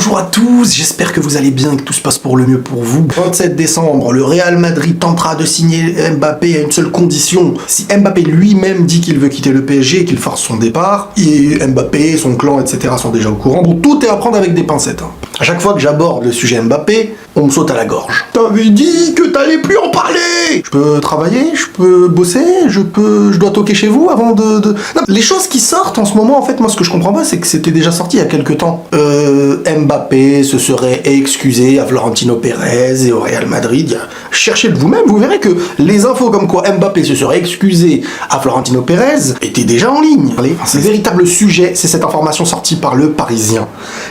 Bonjour à tous, j'espère que vous allez bien et que tout se passe pour le mieux pour vous. 27 décembre, le Real Madrid tentera de signer Mbappé à une seule condition. Si Mbappé lui-même dit qu'il veut quitter le PSG et qu'il force son départ, et Mbappé, son clan, etc. sont déjà au courant. Bon, tout est à prendre avec des pincettes. À chaque fois que j'aborde le sujet Mbappé, on me saute à la gorge. T'avais dit que t'allais plus en parler. Je peux travailler, je peux bosser, je dois toquer chez vous avant de... Non, les choses qui sortent en ce moment, en fait, moi ce que je comprends pas, c'est que c'était déjà sorti il y a quelques temps. Mbappé se serait excusé à Florentino Pérez et au Real Madrid. Cherchez de vous-même, vous verrez que les infos comme quoi Mbappé se serait excusé à Florentino Pérez étaient déjà en ligne. Le véritable sujet, c'est cette information sortie par le Parisien.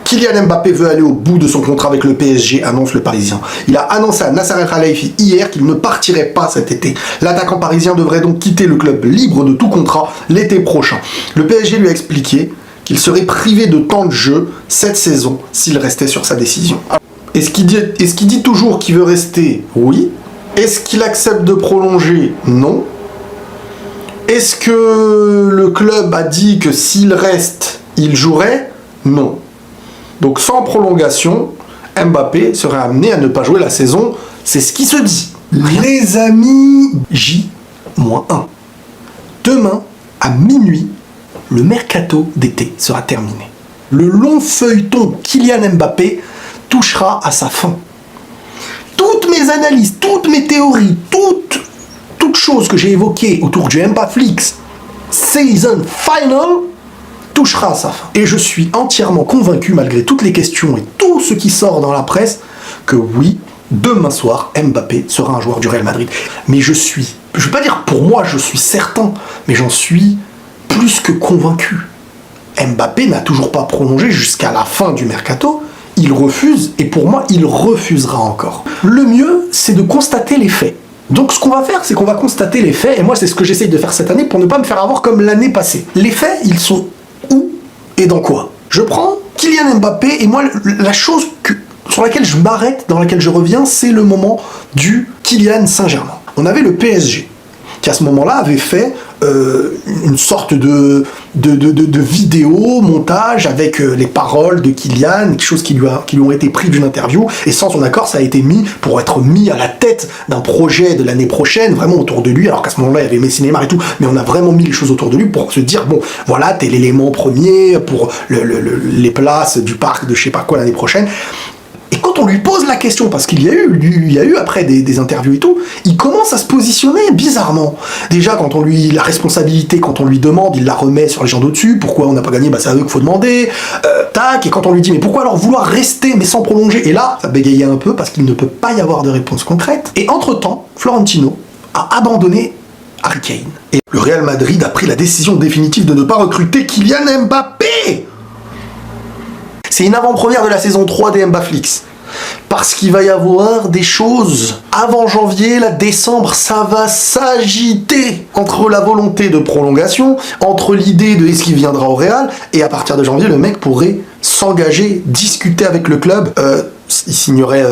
Kylian Mbappé veut aller au bout de son contrat avec le PSG, annonce le Parisien. Il a annoncé à Nasser El Khelaifi hier qu'il ne partirait pas cet été. L'attaquant parisien devrait donc quitter le club libre de tout contrat l'été prochain. Le PSG lui a expliqué qu'il serait privé de temps de jeu cette saison s'il restait sur sa décision. Est-ce qu'il dit toujours qu'il veut rester? Oui. Est-ce qu'il accepte de prolonger? Non. Est-ce que le club a dit que s'il reste, il jouerait? Non. Donc sans prolongation, Mbappé serait amené à ne pas jouer la saison. C'est ce qui se dit. Les amis, J-1. Demain, à minuit, le mercato d'été sera terminé. Le long feuilleton Kylian Mbappé touchera à sa fin. Toutes mes analyses, toutes mes théories, toutes choses que j'ai évoquées autour du Mbappéflix Season Final touchera à sa fin. Et je suis entièrement convaincu, malgré toutes les questions et tout ce qui sort dans la presse, que oui, demain soir, Mbappé sera un joueur du Real Madrid. Mais je vais pas dire pour moi, je suis certain, mais j'en suis plus que convaincu. Mbappé n'a toujours pas prolongé jusqu'à la fin du mercato. Il refuse, et pour moi, il refusera encore. Le mieux, c'est de constater les faits. Donc ce qu'on va faire, c'est qu'on va constater les faits, et moi c'est ce que j'essaye de faire cette année pour ne pas me faire avoir comme l'année passée. Les faits, ils sont où et dans quoi? Je prends Kylian Mbappé, et moi, la chose sur laquelle je m'arrête, dans laquelle je reviens, c'est le moment du Kylian Saint-Germain. On avait le PSG, qui à ce moment-là avait fait une sorte de vidéo, montage avec les paroles de Kylian, quelque chose qui lui ont été pris d'une interview, et sans son accord, ça a été mis pour être mis à la tête d'un projet de l'année prochaine, vraiment autour de lui, alors qu'à ce moment-là, il y avait Messi, Neymar et tout, mais on a vraiment mis les choses autour de lui pour se dire, bon, voilà, t'es l'élément premier pour les places du parc de je sais pas quoi l'année prochaine. Et quand on lui pose la question, parce qu'il y a eu après des interviews et tout, il commence à se positionner bizarrement. Déjà, quand la responsabilité, quand on lui demande, il la remet sur les gens d'au-dessus. Pourquoi on n'a pas gagné? Bah c'est à eux qu'il faut demander. Et quand on lui dit, mais pourquoi alors vouloir rester mais sans prolonger? Et là, ça bégayait un peu parce qu'il ne peut pas y avoir de réponse concrète. Et entre-temps, Florentino a abandonné Harry Kane. Et le Real Madrid a pris la décision définitive de ne pas recruter Kylian Mbappé. C'est une avant-première de la saison 3 des Mbappéflix. Parce qu'il va y avoir des choses. Avant janvier, là, décembre, ça va s'agiter entre la volonté de prolongation, entre l'idée de est-ce qu'il viendra au Real, et à partir de janvier, le mec pourrait s'engager, discuter avec le club. Il signerait,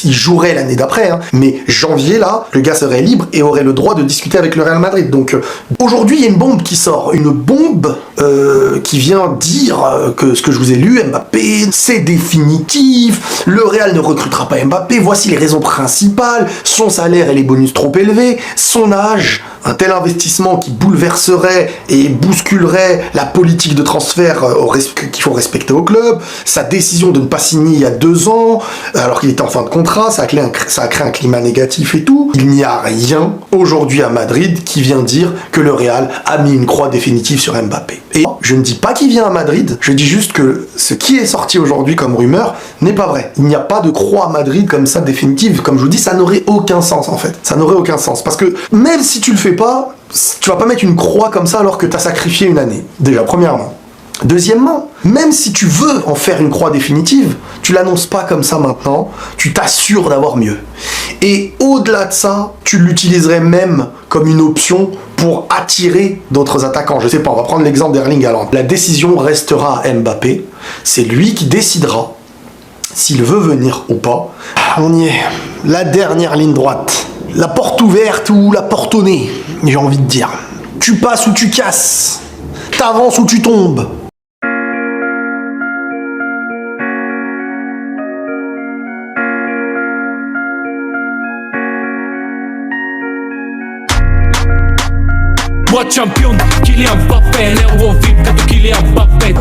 il jouerait l'année d'après, hein. Mais janvier, là, le gars serait libre et aurait le droit de discuter avec le Real Madrid. Donc, aujourd'hui, il y a une bombe qui sort. Une bombe qui vient dire que ce que je vous ai lu, Mbappé, c'est définitif. Le Real ne recrutera pas Mbappé. Voici les raisons principales. Son salaire et les bonus trop élevés. Son âge. Un tel investissement qui bouleverserait et bousculerait la politique de transfert qu'il faut respecter au club, sa décision de ne pas signer il y a 2 ans, alors qu'il était en fin de contrat, ça a créé un climat négatif et tout. Il n'y a rien aujourd'hui à Madrid qui vient dire que le Real a mis une croix définitive sur Mbappé. Et je ne dis pas qu'il vient à Madrid, je dis juste que ce qui est sorti aujourd'hui comme rumeur n'est pas vrai. Il n'y a pas de croix à Madrid comme ça définitive. Comme je vous dis, ça n'aurait aucun sens en fait. Ça n'aurait aucun sens. Parce que même si tu le fais pas, tu vas pas mettre une croix comme ça alors que tu as sacrifié une année. Déjà, premièrement. Deuxièmement, même si tu veux en faire une croix définitive, tu l'annonces pas comme ça maintenant, tu t'assures d'avoir mieux. Et au-delà de ça, tu l'utiliserais même comme une option pour attirer d'autres attaquants. Je sais pas, on va prendre l'exemple d'Erling Haaland. La décision restera à Mbappé, c'est lui qui décidera s'il veut venir ou pas. On y est, la dernière ligne droite. La porte ouverte ou la porte au nez, j'ai envie de dire. Tu passes ou tu casses, t'avances ou tu tombes. Moi champion, Kylian Mbappé, l'euro VIP, cadeau Kylian Mbappé.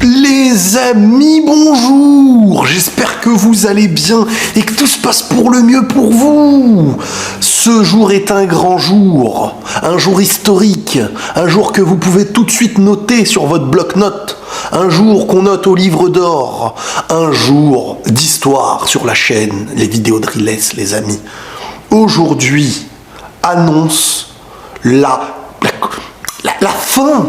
Les amis, bonjour. J'espère que vous allez bien et que tout se passe pour le mieux pour vous. Ce jour est un grand jour, un jour historique, un jour que vous pouvez tout de suite noter sur votre bloc-notes, un jour qu'on note au livre d'or, un jour d'histoire sur la chaîne, les vidéos de Riles, les amis. Aujourd'hui, annonce la fin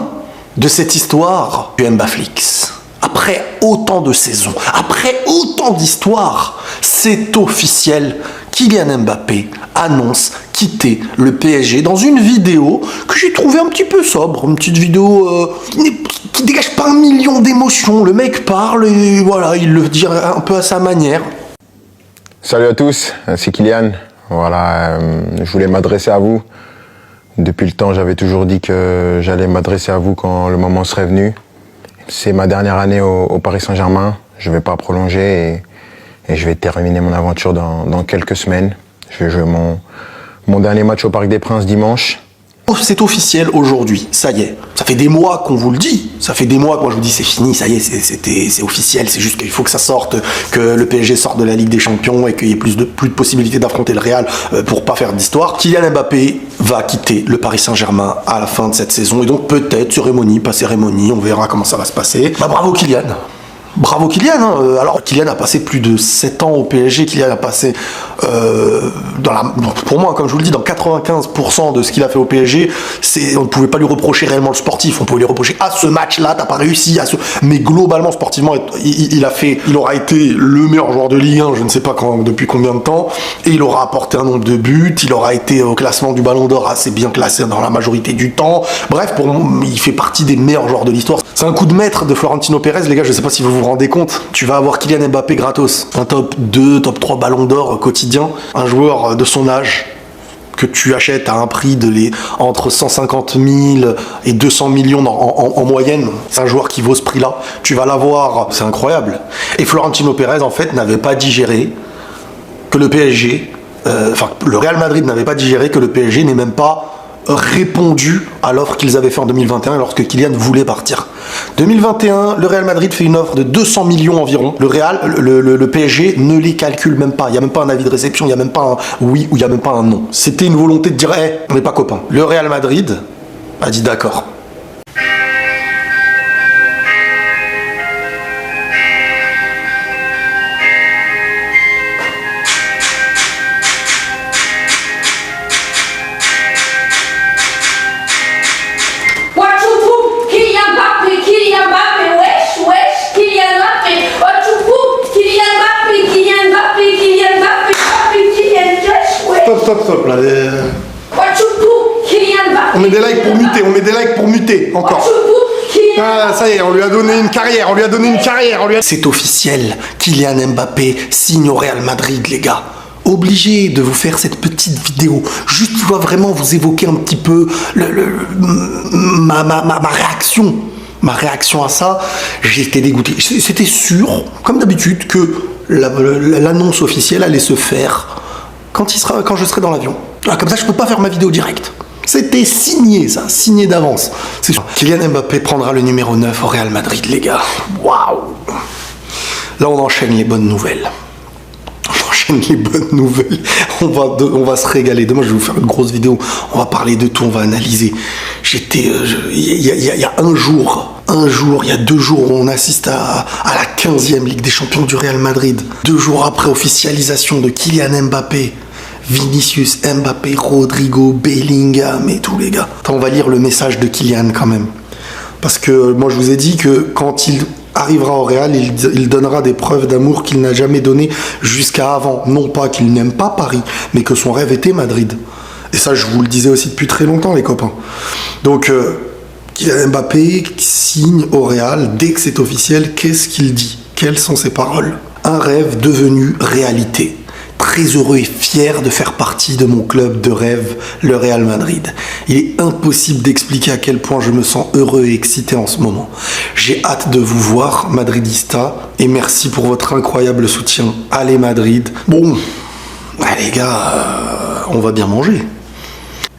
de cette histoire du Mbaflix. Après autant de saisons, après autant d'histoires, c'est officiel. Kylian Mbappé annonce quitter le PSG dans une vidéo que j'ai trouvée un petit peu sobre, une petite vidéo qui dégage pas 1 million d'émotions. Le mec parle et voilà, il le dit un peu à sa manière. Salut à tous, c'est Kylian. Voilà, je voulais m'adresser à vous. Depuis le temps, j'avais toujours dit que j'allais m'adresser à vous quand le moment serait venu. C'est ma dernière année au Paris Saint-Germain. Je ne vais pas prolonger et je vais terminer mon aventure dans quelques semaines. Je vais jouer mon dernier match au Parc des Princes dimanche. Oh, c'est officiel aujourd'hui, ça y est. Ça fait des mois qu'on vous le dit. Ça fait des mois que moi je vous dis c'est fini, ça y est, c'est officiel. C'est juste qu'il faut que ça sorte, que le PSG sorte de la Ligue des Champions et qu'il y ait plus de possibilités d'affronter le Real pour pas faire d'histoire. Kylian Mbappé va quitter le Paris Saint-Germain à la fin de cette saison. Et donc peut-être cérémonie, pas cérémonie, on verra comment ça va se passer. Bah bravo Kylian. Bravo Kylian, hein. Alors Kylian a passé plus de 7 ans au PSG, Kylian a passé, pour moi, comme je vous le dis, dans 95% de ce qu'il a fait au PSG, on ne pouvait pas lui reprocher réellement le sportif, on pouvait lui reprocher à ce match-là, t'as pas réussi, mais globalement, sportivement, il aura été le meilleur joueur de Ligue 1, je ne sais pas depuis combien de temps, et il aura apporté un nombre de buts, il aura été au classement du Ballon d'Or assez bien classé dans la majorité du temps, bref, pour moi, il fait partie des meilleurs joueurs de l'histoire. C'est un coup de maître de Florentino Pérez, les gars, je sais pas si vous vous rendez compte, tu vas avoir Kylian Mbappé gratos, un top 2, top 3 Ballon d'Or quotidien, un joueur de son âge que tu achètes à un prix entre 150 000 et 200 millions en moyenne. C'est un joueur qui vaut ce prix-là. Tu vas l'avoir, c'est incroyable. Et Florentino Pérez, en fait, n'avait pas digéré que le PSG, le Real Madrid n'avait pas digéré que le PSG n'ait même pas répondu à l'offre qu'ils avaient fait en 2021 lorsque Kylian voulait partir. 2021, le Real Madrid fait une offre de 200 millions environ. Le PSG ne les calcule même pas. Il n'y a même pas un avis de réception, il n'y a même pas un oui ou il n'y a même pas un non. C'était une volonté de dire hey, on n'est pas copains. Le Real Madrid a dit d'accord. Stop, là. On met des likes pour muter, encore. Ah, ça y est, on lui a donné une carrière, C'est officiel, Kylian Mbappé signe au Real Madrid, les gars. Obligé de vous faire cette petite vidéo. Juste, je dois vraiment vous évoquer un petit peu ma réaction. Ma réaction à ça, j'étais dégoûté. C'était sûr, comme d'habitude, que l'annonce officielle allait se faire quand je serai dans l'avion. Ah, comme ça, je peux pas faire ma vidéo directe. C'était signé, ça, signé d'avance. C'est sûr. Kylian Mbappé prendra le numéro 9 au Real Madrid, les gars. Waouh! Là, on enchaîne les bonnes nouvelles. On va se régaler. Demain, je vais vous faire une grosse vidéo. On va parler de tout, on va analyser. Il y a un jour, il y a 2 jours, on assiste à la 15e Ligue des Champions du Real Madrid. 2 jours après officialisation de Kylian Mbappé, Vinicius, Mbappé, Rodrigo, Bellingham et tous les gars. Attends, on va lire le message de Kylian quand même. Parce que moi, je vous ai dit que quand il arrivera au Real, il donnera des preuves d'amour qu'il n'a jamais données jusqu'à avant. Non pas qu'il n'aime pas Paris, mais que son rêve était Madrid. Et ça, je vous le disais aussi depuis très longtemps, les copains. Donc, Kylian Mbappé signe au Real. Dès que c'est officiel, qu'est-ce qu'il dit? Quelles sont ses paroles? Un rêve devenu réalité. très heureux et fier de faire partie de mon club de rêve, le Real Madrid. Il est impossible d'expliquer à quel point je me sens heureux et excité en ce moment. J'ai hâte de vous voir, Madridista, et merci pour votre incroyable soutien. Allez Madrid. Bon, les gars, on va bien manger.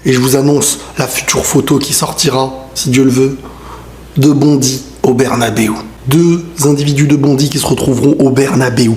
Et je vous annonce la future photo qui sortira, si Dieu le veut, de Bondy au Bernabéu. 2 individus de Bondy qui se retrouveront au Bernabéu.